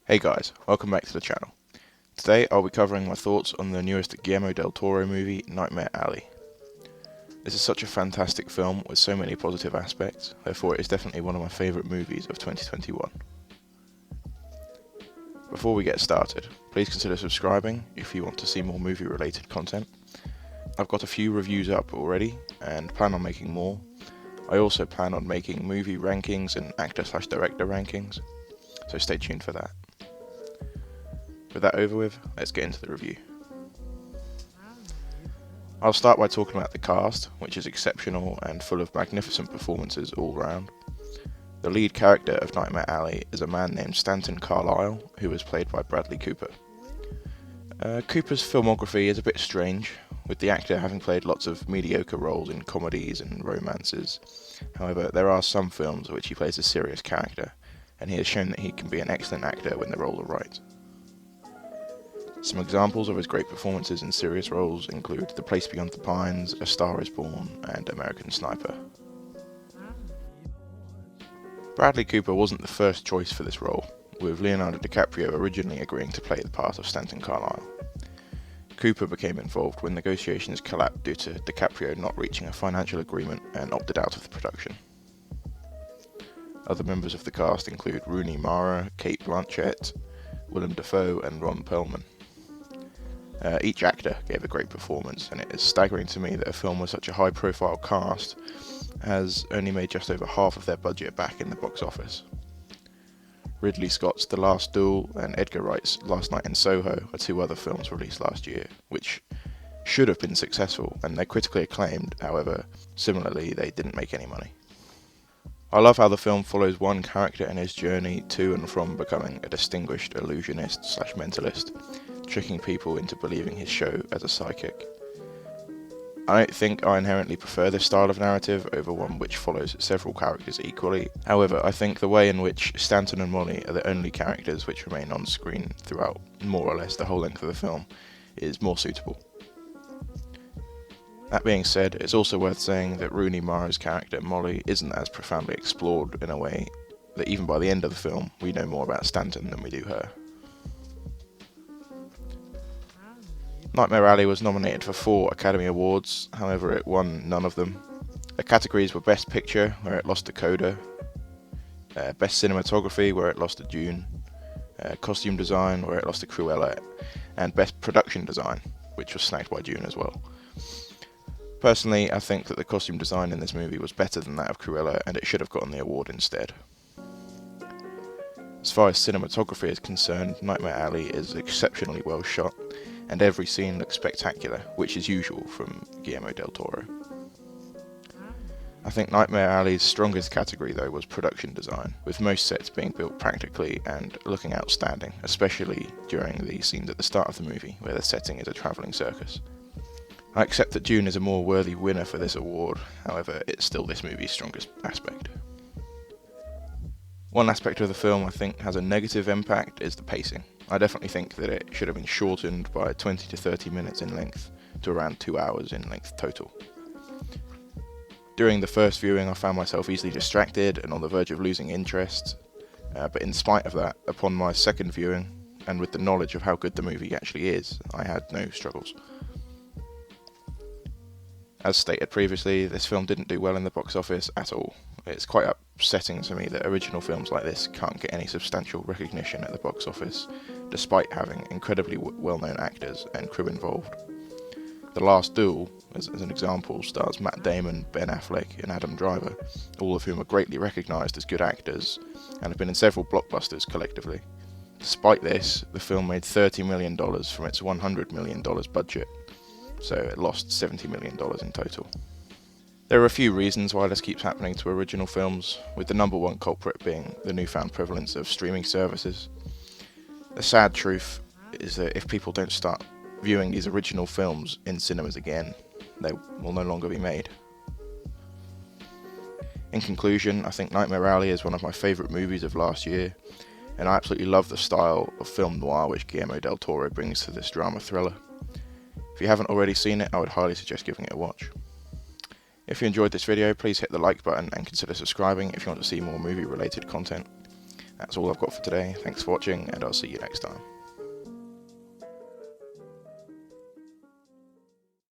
Hey guys, welcome back to the channel. Today I'll be covering my thoughts on the newest Guillermo del Toro movie, Nightmare Alley. This is such a fantastic film with so many positive aspects, therefore it is definitely one of my favourite movies of 2021. Before we get started, please consider subscribing if you want to see more movie related content. I've got a few reviews up already and plan on making more. I also plan on making movie rankings and actor/director rankings, so stay tuned for that. With that over with, let's get into the review. I'll start by talking about the cast, which is exceptional and full of magnificent performances all round. The lead character of Nightmare Alley is a man named Stanton Carlyle, who is played by Bradley Cooper. Cooper's filmography is a bit strange, with the actor having played lots of mediocre roles in comedies and romances. However, there are some films in which he plays a serious character, and he has shown that he can be an excellent actor when the role is right. Some examples of his great performances in serious roles include The Place Beyond the Pines, A Star is Born, and American Sniper. Bradley Cooper wasn't the first choice for this role, with Leonardo DiCaprio originally agreeing to play the part of Stanton Carlyle. Cooper became involved when negotiations collapsed due to DiCaprio not reaching a financial agreement and opted out of the production. Other members of the cast include Rooney Mara, Cate Blanchett, Willem Dafoe, and Ron Perlman. Each actor gave a great performance, and it is staggering to me that a film with such a high-profile cast has only made just over half of their budget back in the box office. Ridley Scott's The Last Duel and Edgar Wright's Last Night in Soho are two other films released last year, which should have been successful, and they're critically acclaimed. However, similarly, they didn't make any money. I love how the film follows one character in his journey to and from becoming a distinguished illusionist/mentalist, tricking people into believing his show as a psychic. I don't think I inherently prefer this style of narrative over one which follows several characters equally. However, I think the way in which Stanton and Molly are the only characters which remain on screen throughout more or less the whole length of the film is more suitable. That being said, it's also worth saying that Rooney Mara's character Molly isn't as profoundly explored in a way that even by the end of the film we know more about Stanton than we do her. Nightmare Alley was nominated for 4 Academy Awards, however it won none of them. The categories were Best Picture, where it lost to Coda, Best Cinematography, where it lost to Dune, Costume Design, where it lost to Cruella, and Best Production Design, which was snagged by Dune as well. Personally, I think that the costume design in this movie was better than that of Cruella, and it should have gotten the award instead. As far as cinematography is concerned, Nightmare Alley is exceptionally well shot, and every scene looks spectacular, which is usual from Guillermo del Toro. I think Nightmare Alley's strongest category though was production design, with most sets being built practically and looking outstanding, especially during the scenes at the start of the movie where the setting is a travelling circus. I accept that Dune is a more worthy winner for this award, however it's still this movie's strongest aspect. One aspect of the film I think has a negative impact is the pacing. I definitely think that it should have been shortened by 20 to 30 minutes in length to around 2 hours in length total. During the first viewing I found myself easily distracted and on the verge of losing interest, but in spite of that, upon my second viewing, and with the knowledge of how good the movie actually is, I had no struggles. As stated previously, this film didn't do well in the box office at all. It's quite upsetting to me that original films like this can't get any substantial recognition at the box office, despite having incredibly well-known actors and crew involved. The Last Duel, as an example, stars Matt Damon, Ben Affleck and Adam Driver, all of whom are greatly recognised as good actors and have been in several blockbusters collectively. Despite this, the film made $30 million from its $100 million budget, so it lost $70 million in total. There are a few reasons why this keeps happening to original films, with the number one culprit being the newfound prevalence of streaming services. The sad truth is that if people don't start viewing these original films in cinemas again, they will no longer be made. In conclusion, I think Nightmare Alley is one of my favourite movies of last year, and I absolutely love the style of film noir which Guillermo del Toro brings to this drama thriller. If you haven't already seen it, I would highly suggest giving it a watch. If you enjoyed this video, please hit the like button and consider subscribing if you want to see more movie related content. That's all I've got for today. Thanks for watching, and I'll see you next time.